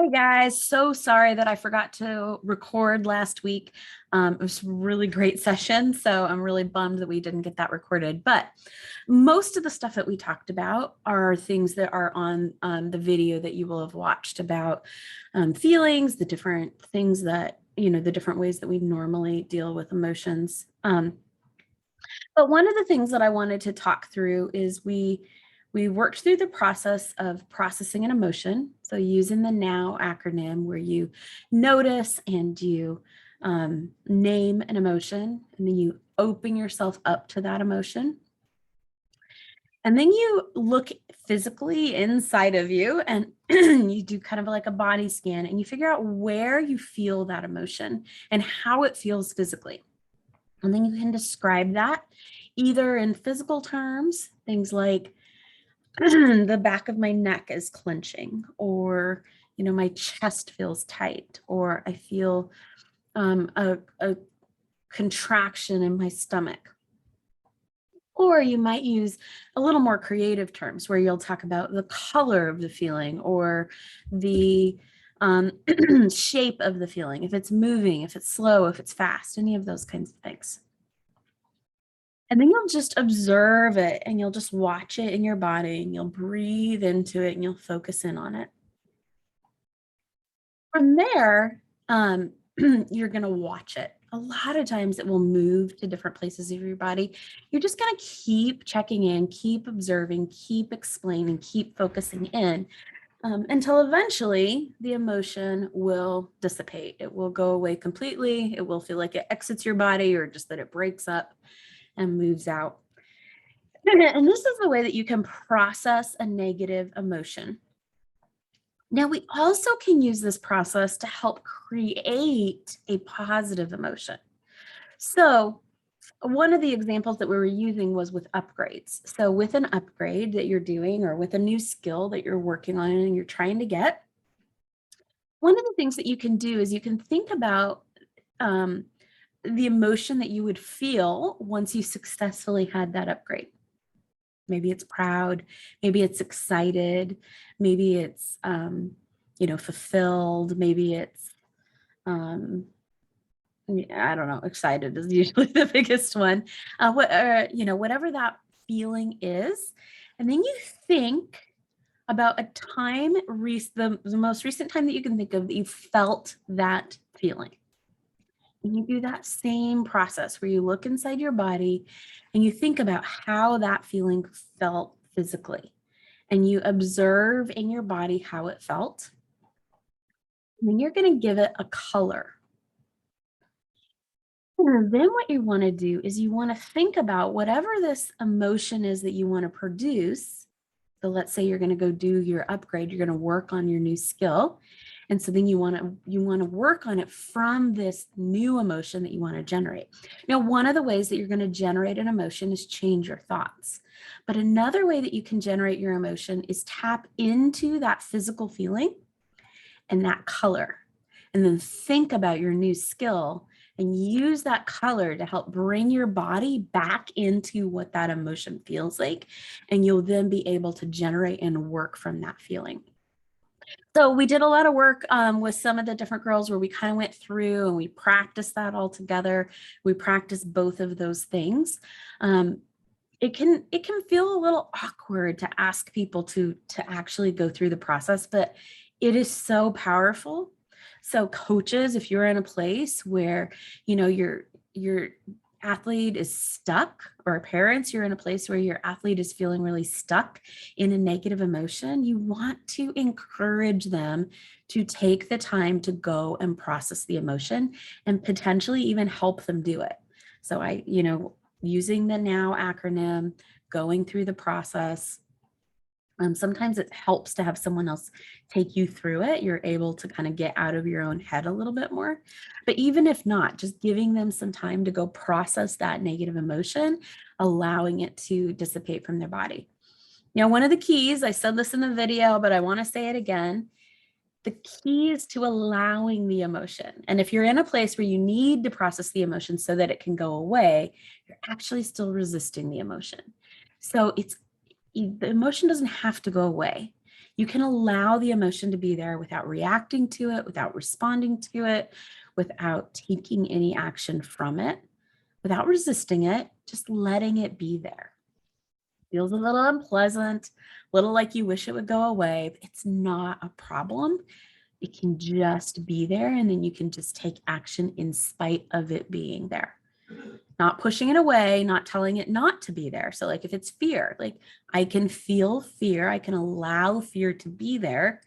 Hey guys, so sorry that I forgot to record last week. It was a really great session, so I'm really bummed that we didn't get that recorded. But most of the stuff that we talked about are things that are on the video that you will have watched about feelings, the different things that, the different ways that we normally deal with emotions. But one of the things that I wanted to talk through is we worked through the process of processing an emotion. So using the NOW acronym where you notice and you name an emotion, and then you open yourself up to that emotion. And then you look physically inside of you and you do kind of like a body scan and you figure out where you feel that emotion and how it feels physically. And then you can describe that either in physical terms, things like the back of my neck is clenching, or, my chest feels tight, or I feel a contraction in my stomach. Or you might use a little more creative terms where you'll talk about the color of the feeling or the shape of the feeling, if it's moving, if it's slow, if it's fast, any of those kinds of things. And then you'll just observe it and you'll just watch it in your body and you'll breathe into it and you'll focus in on it. From there, you're going to watch it. A lot of times it will move to different places of your body. You're just going to keep checking in, keep observing, keep explaining, keep focusing in until eventually the emotion will dissipate. It will go away completely. It will feel like it exits your body or just that it breaks up and moves out. And this is the way that you can process a negative emotion. Now, we also can use this process to help create a positive emotion. So, one of the examples that we were using was with upgrades. So, with an upgrade that you're doing or with a new skill that you're working on and you're trying to get, one of the things that you can do is you can think about the emotion that you would feel once you successfully had that upgrade. Maybe it's proud, maybe it's excited, maybe it's, fulfilled, maybe it's, I don't know, excited is usually the biggest one. Whatever that feeling is. And then you think about a time, the most recent time that you can think of that you felt that feeling. And you do that same process where you look inside your body and you think about how that feeling felt physically. And you observe in your body how it felt. And then you're going to give it a color. And then what you want to do is you want to think about whatever this emotion is that you want to produce. So let's say you're going to go do your upgrade, you're going to work on your new skill. And so then you want to work on it from this new emotion that you want to generate. Now, one of the ways that you're going to generate an emotion is change your thoughts. But another way that you can generate your emotion is tap into that physical feeling and that color. And then think about your new skill and use that color to help bring your body back into what that emotion feels like. And you'll then be able to generate and work from that feeling. So we did a lot of work with some of the different girls where we kind of went through and we practiced that all together. We practiced both of those things. It can feel a little awkward to ask people to actually go through the process, but it is so powerful. So coaches, if you're in a place where your athlete is stuck, or parents, you're in a place where your athlete is feeling really stuck in a negative emotion, you want to encourage them to take the time to go and process the emotion and potentially even help them do it. So using the NOW acronym, going through the process. Sometimes it helps to have someone else take you through it. You're able to kind of get out of your own head a little bit more. But even if not, just giving them some time to go process that negative emotion, allowing it to dissipate from their body. Now, one of the keys, I said this in the video, but I want to say it again. The key is to allowing the emotion. And if you're in a place where you need to process the emotion so that it can go away, you're actually still resisting the emotion. So the emotion doesn't have to go away. You can allow the emotion to be there without reacting to it, without responding to it, without taking any action from it, without resisting it, just letting it be there. Feels a little unpleasant, a little like you wish it would go away. But it's not a problem. It can just be there, and then you can just take action in spite of it being there. Not pushing it away, not telling it not to be there. So like if it's fear, like I can feel fear, I can allow fear to be there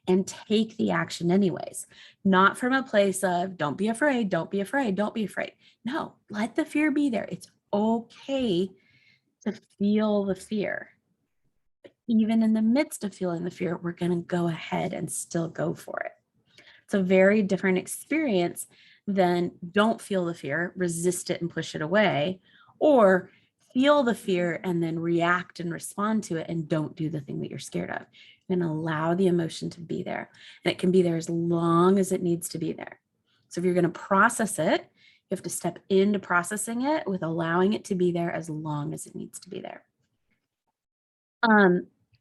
and take the action anyways. Not from a place of don't be afraid, don't be afraid, don't be afraid. No, let the fear be there. It's okay to feel the fear. Even in the midst of feeling the fear, we're going to go ahead and still go for it. It's a very different experience than don't feel the fear, resist it and push it away, or feel the fear and then react and respond to it and don't do the thing that you're scared of. You're going to allow the emotion to be there, and it can be there as long as it needs to be there. So if you're going to process it, you have to step into processing it with allowing it to be there as long as it needs to be there.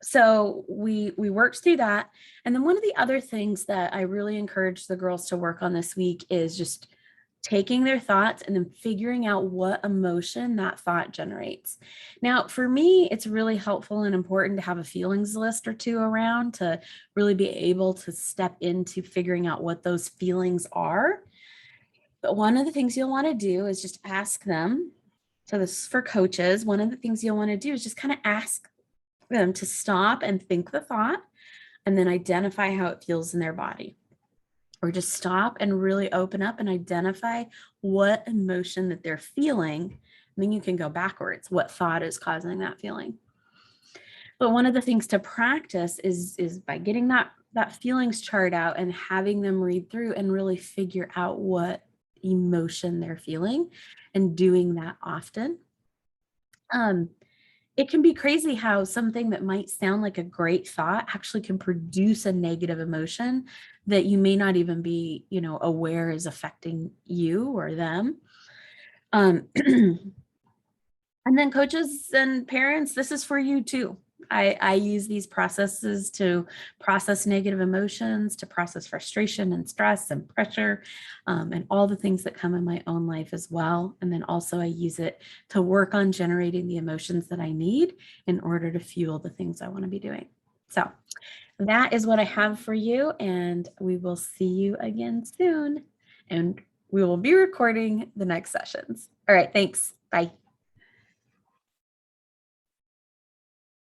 So we worked through that. And then one of the other things that I really encourage the girls to work on this week is just taking their thoughts and then figuring out what emotion that thought generates. Now, for me, it's really helpful and important to have a feelings list or two around to really be able to step into figuring out what those feelings are. But one of the things you'll want to do is just ask them. So this is for coaches. One of the things you'll want to do is just kind of ask them to stop and think the thought and then identify how it feels in their body. Or just stop and really open up and identify what emotion that they're feeling. And then you can go backwards. What thought is causing that feeling? But one of the things to practice is by getting that feelings chart out and having them read through and really figure out what emotion they're feeling and doing that often. It can be crazy how something that might sound like a great thought actually can produce a negative emotion that you may not even be, aware is affecting you or them. And then coaches and parents, this is for you too. I use these processes to process negative emotions, to process frustration and stress and pressure, and all the things that come in my own life as well. And then also I use it to work on generating the emotions that I need in order to fuel the things I want to be doing. So that is what I have for you, and we will see you again soon. And we will be recording the next sessions. All right, thanks. Bye.